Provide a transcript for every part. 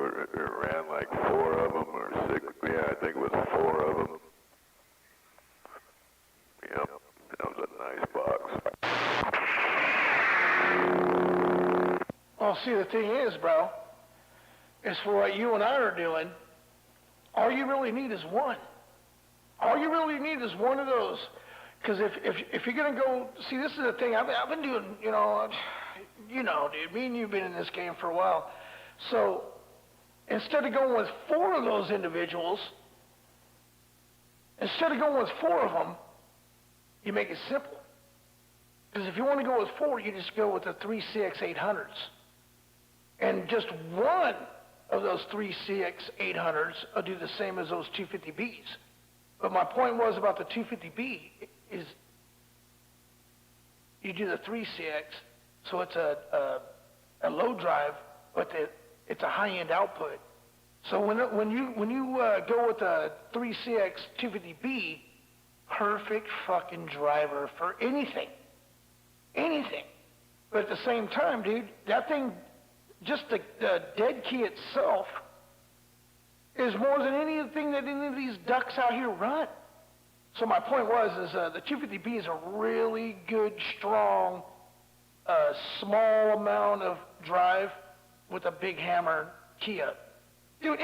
it ran like four of them or six. Yeah, I think it was four of them. Yep, that was a nice box. Well, see, the thing is, bro, is for what you and I are doing, all you really need is one. All you really need is one of those. Because if you're going to go, see, this is the thing, I've been doing, dude, me and you have been in this game for a while. So instead of going with four of those individuals, instead of going with four of them, you make it simple. Because if you want to go with four, you just go with the 3CX800s. And just one of those 3CX800s will do the same as those 250Bs. But my point was about the 250B is you do the 3CX, so it's a low drive, but it's a high-end output. So when you go with a 3CX 250B, perfect fucking driver for anything. But at the same time, dude, that thing, just the dead key itself is more than anything that any of these ducks out here run. So my point was, the 250B is a really good, strong, small amount of drive with a big hammer key up. Dude,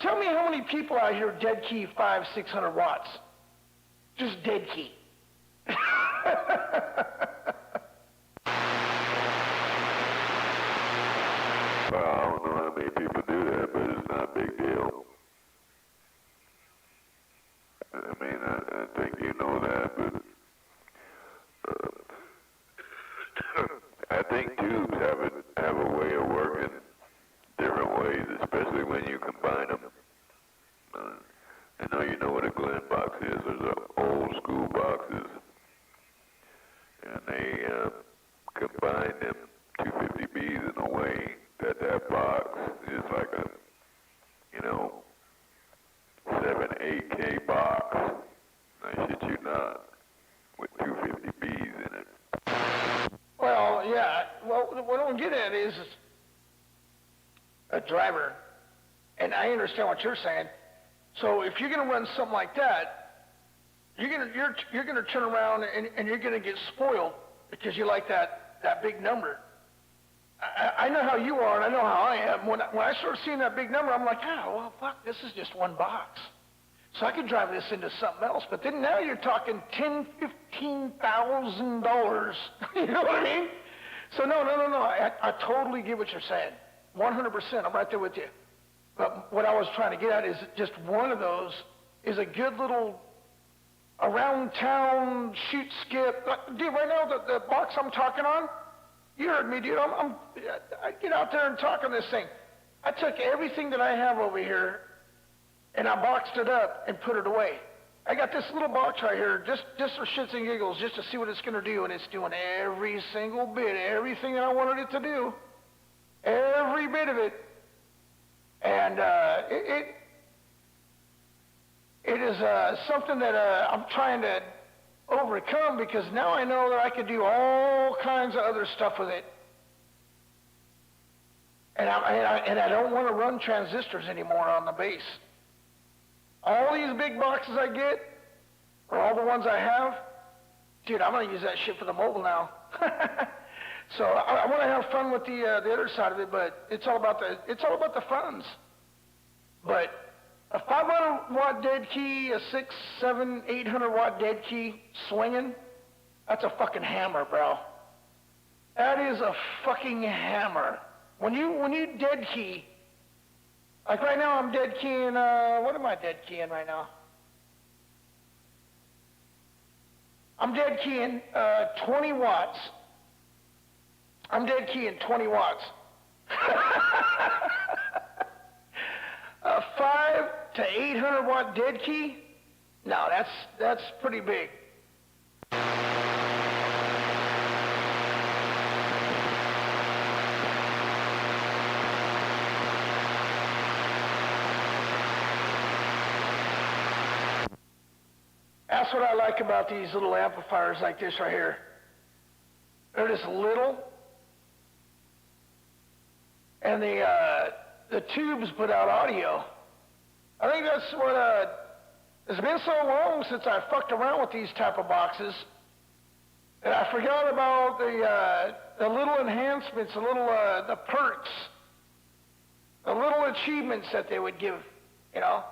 tell me how many people out here dead key 500-600 watts? Just dead key. Well, I don't know how many people do that, but it's not a big deal. I mean, I think you know that, but I think tubes have a way of working different ways, especially when you combine them. I know you know what a Glen box is. There's old school boxes, and they combine them 250Bs in a way that box is like a, 7-8K box. I shit you not, with 250Bs in it. Well, yeah. Well, what I'm getting at is a driver, and I understand what you're saying. So if you're going to run something like that, you're going to turn around and you're going to get spoiled because you like that big number. I know how you are, and I know how I am. When I start seeing that big number, I'm like, well, fuck, this is just one box. So I could drive this into something else. But then now you're talking $10,000-$15,000. You know what I mean? So no. I totally get what you're saying. 100%. I'm right there with you. But what I was trying to get at is just one of those is a good little around town shoot skip. Dude, right now the box I'm talking on, you heard me, dude. I get out there and talk on this thing. I took everything that I have over here, and I boxed it up and put it away. I got this little box right here, just for shits and giggles, just to see what it's going to do, and it's doing every single bit, everything that I wanted it to do, every bit of it. And it is something that I'm trying to overcome, because now I know that I can do all kinds of other stuff with it. And I don't want to run transistors anymore on the base. All these big boxes I get, or all the ones I have, dude, I'm going to use that shit for the mobile now. So I want to have fun with the other side of it, but it's all about the funds. But a 500 watt dead key, a 600, 700, 800 watt dead key swinging, that's a fucking hammer, bro. That is a fucking hammer. When you dead key, like right now I'm dead keying, what am I dead keying right now? I'm dead keying 20 watts. I'm dead keying 20 watts. A 500 to 800 watt dead key? No, that's pretty big. That's what I like about these little amplifiers like this right here. They're just little, and the tubes put out audio. I think that's what, it's been so long since I fucked around with these type of boxes that I forgot about the little enhancements, the perks, the little achievements that they would give, you know.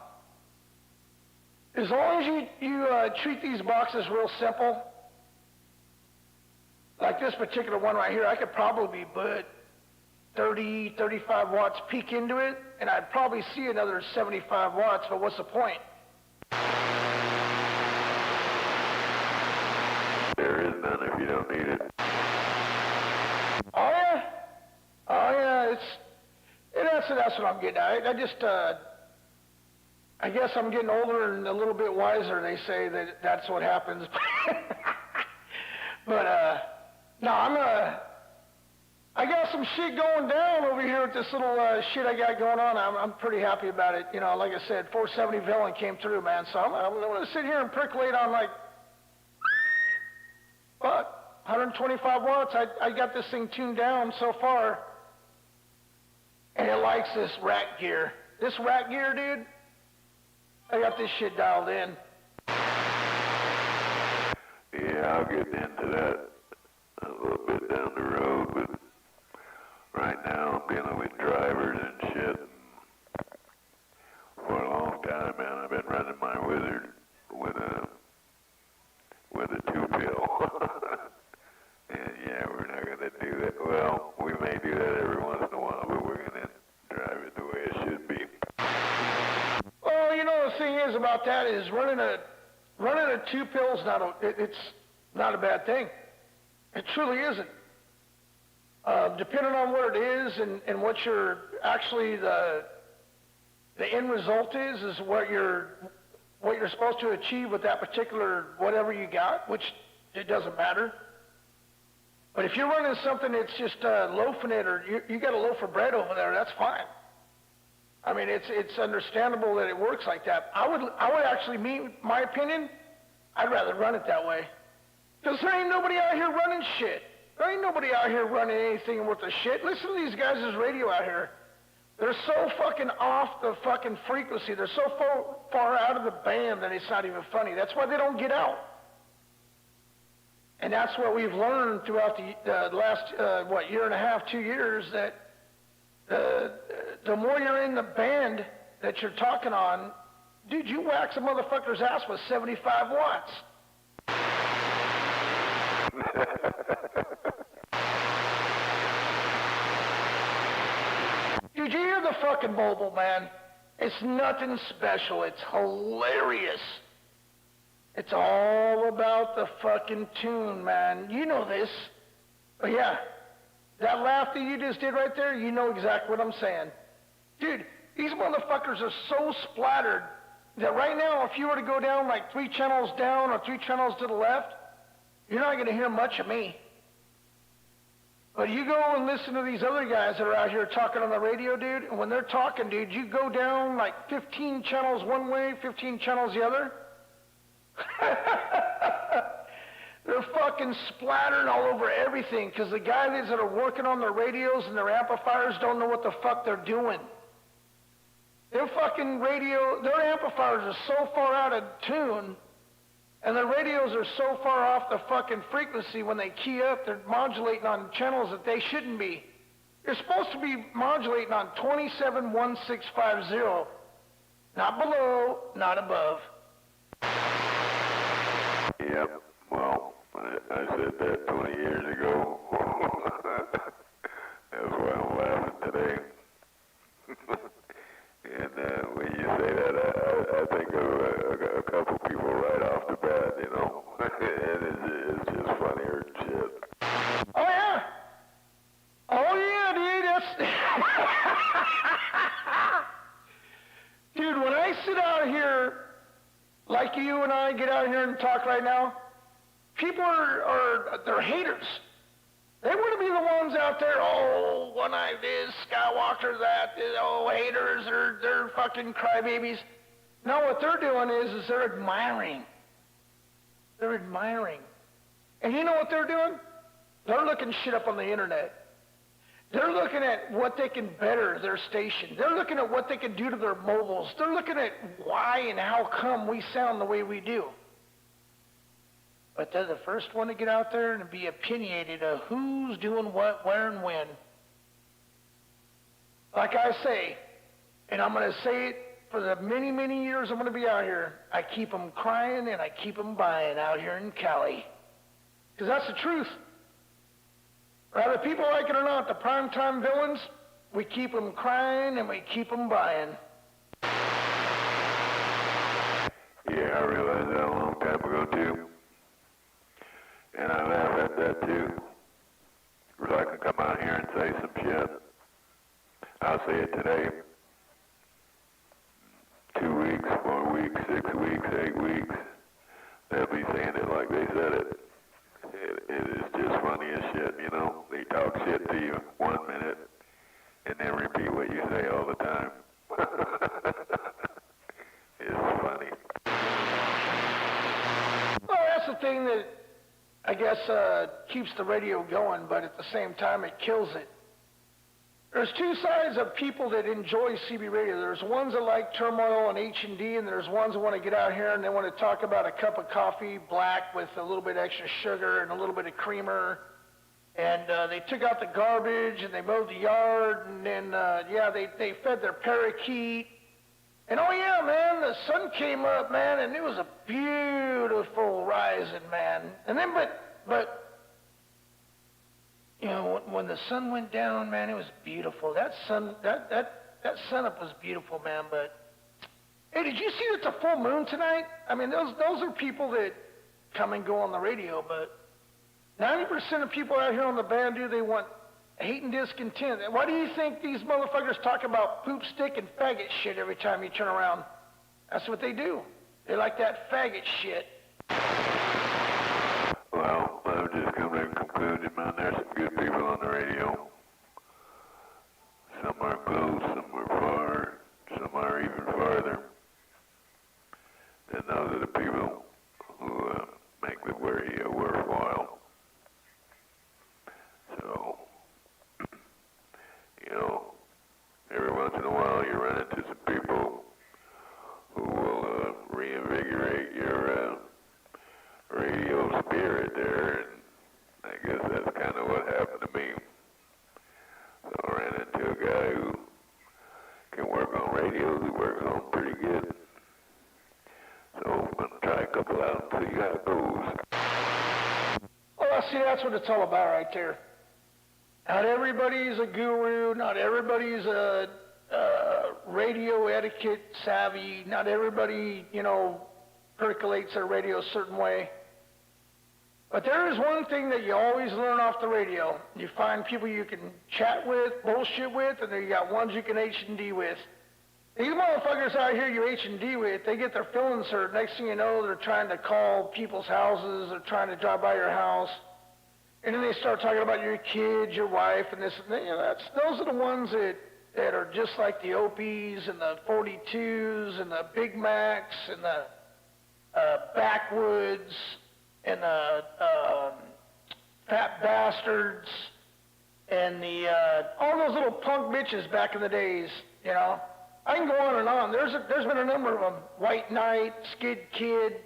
As long as you treat these boxes real simple, like this particular one right here, I could probably put 30, 35 watts peak into it, and I'd probably see another 75 watts, but what's the point? There is none if you don't need it. Oh yeah? Oh yeah, that's what I'm getting at. I just, I guess I'm getting older and a little bit wiser. They say that that's what happens. But, no, I got some shit going down over here with this little shit I got going on. I'm pretty happy about it. You know, like I said, 470 villain came through, man. So I'm going to sit here and percolate on like, what, 125 watts. I got this thing tuned down so far. And it likes this rack gear. This rack gear, dude, I got this shit dialed in. Yeah, I'll get into that a little bit down the road, but right now I'm dealing with drivers and shit. For a long time, man, I've been running my Wizard with a 2-pill. And yeah, we're not gonna do that. Well, we may do that every once in a while, but we're gonna drive it the way it should be. Well, you know, the thing is about that is running a 2-pill is it's not a bad thing. It truly isn't. Depending on what it is and what your actually the end result is what you're supposed to achieve with that particular whatever you got, which it doesn't matter. But if you're running something that's just loafing it, or you got a loaf of bread over there, that's fine. I mean, it's understandable that it works like that. I would actually, my opinion, I'd rather run it that way. Because there ain't nobody out here running shit. There ain't nobody out here running anything worth a shit. Listen to these guys' radio out here. They're so fucking off the fucking frequency. They're so far out of the band that it's not even funny. That's why they don't get out. And that's what we've learned throughout the last, year and a half, 2 years, that the more you're in the band that you're talking on, dude, you wax a motherfucker's ass with 75 watts. Did you hear the fucking mobile, man? It's nothing special. It's hilarious. It's all about the fucking tune, man. You know this. But yeah, that laugh that you just did right there, you know exactly what I'm saying. Dude, these motherfuckers are so splattered that right now, if you were to go down like 3 channels down or 3 channels to the left, you're not going to hear much of me. But you go and listen to these other guys that are out here talking on the radio, dude, and when they're talking, dude, you go down like 15 channels one way, 15 channels the other. They're fucking splattered all over everything because the guys that are working on their radios and their amplifiers don't know what the fuck they're doing. Their fucking their amplifiers are so far out of tune, and their radios are so far off the fucking frequency when they key up, they're modulating on channels that they shouldn't be. You're supposed to be modulating on 271650. Not below, not above. Yep, well, I said that 20 years ago. That's why I'm laughing today. And when you say that, I think of a couple people right off the bat, you know. And it's just funnier and shit. Oh, yeah. Oh, yeah, dude, Dude, when I sit out here, like you and I get out here and talk right now, people they're haters. They want to be the ones out there, oh, one-eye this, Skywalker that, oh, haters, they're fucking crybabies. No, what they're doing is they're admiring. They're admiring. And you know what they're doing? They're looking shit up on the internet. They're looking at what they can better their station. They're looking at what they can do to their mobiles. They're looking at why and how come we sound the way we do. But they're the first one to get out there and be opinionated of who's doing what, where, and when. Like I say, and I'm going to say it for the many, many years I'm going to be out here, I keep them crying and I keep them buying out here in Cali. Because that's the truth. Whether people like it or not, the primetime villains, we keep them crying and we keep them buying. Yeah, I realized that a long time ago, too. And I laugh at that, too. Because I can come out here and say some shit. I'll say it today. 2 weeks, 4 weeks, 6 weeks, 8 weeks. They'll be saying it like they said it. It is just funny as shit, you know. They talk shit to you 1 minute and then repeat what you say all the time. It's funny. Well, that's the thing that I guess keeps the radio going, but at the same time it kills it. There's two sides of people that enjoy CB radio. There's ones that like turmoil and H&D, and there's ones that want to get out here and they want to talk about a cup of coffee, black with a little bit extra sugar and a little bit of creamer. And they took out the garbage and they mowed the yard, and then, they fed their parakeet. And oh yeah, man, the sun came up, man, and it was a beautiful rising, man. And then, but, you know, when the sun went down, man, it was beautiful. That sunup was beautiful, man. But hey, did you see it's a full moon tonight? I mean, those are people that come and go on the radio, but 90% of people out here on the Bandu, they want hate and discontent. Why do you think these motherfuckers talk about poop, stick, and faggot shit every time you turn around? That's what they do. They like that faggot shit. Well, I've just come to the conclusion, man, there's some good people on the radio. Some are close, some are far, some are even farther. And those are the people who make the radio worthwhile. So, you know, every once in a while you run into some people who will reinvigorate your radio spirit there, and I guess that's kind of what happened to me. So I ran into a guy who can work on radios, who works on pretty good. So I'm going to try a couple out and see how it goes. Well, see, that's what it's all about right there. Not everybody's a guru, not everybody's a radio etiquette savvy, not everybody, you know, percolates their radio a certain way. But there is one thing that you always learn off the radio. You find people you can chat with, bullshit with, and then you got ones you can H&D with. These motherfuckers out here you H&D with, they get their feelings hurt. Next thing you know, they're trying to call people's houses, they're trying to drive by your house. And then they start talking about your kids, your wife, and this and that. You know, those are the ones that are just like the Opies and the 42s and the Big Macs and the Backwoods and the Fat Bastards and the all those little punk bitches back in the days, you know. I can go on and on. There's been a number of them. White Knight, Skid Kid.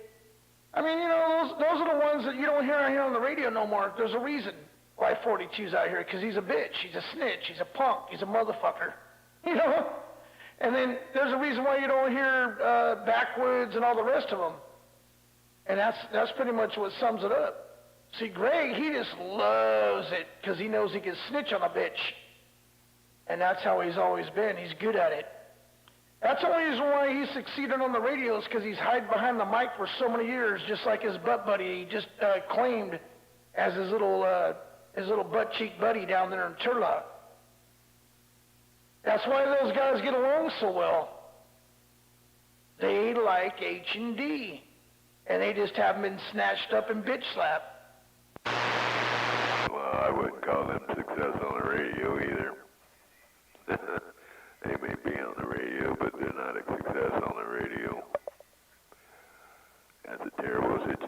I mean, you know, those are the ones that you don't hear out here on the radio no more. There's a reason why 42's out here, because he's a bitch, he's a snitch, he's a punk, he's a motherfucker, you know? And then there's a reason why you don't hear Backwoods and all the rest of them. And that's pretty much what sums it up. See, Greg, he just loves it because he knows he can snitch on a bitch. And that's how he's always been. He's good at it. That's the only reason why he succeeded on the radio is because he's hid behind the mic for so many years, just like his butt buddy he just claimed as his little butt cheek buddy down there in Turlock. That's why those guys get along so well. They like H&D, and they just haven't been snatched up and bitch slapped. Well, I wouldn't call them success on the radio either. They may be on the radio, but they're not a success on the radio. That's a terrible situation.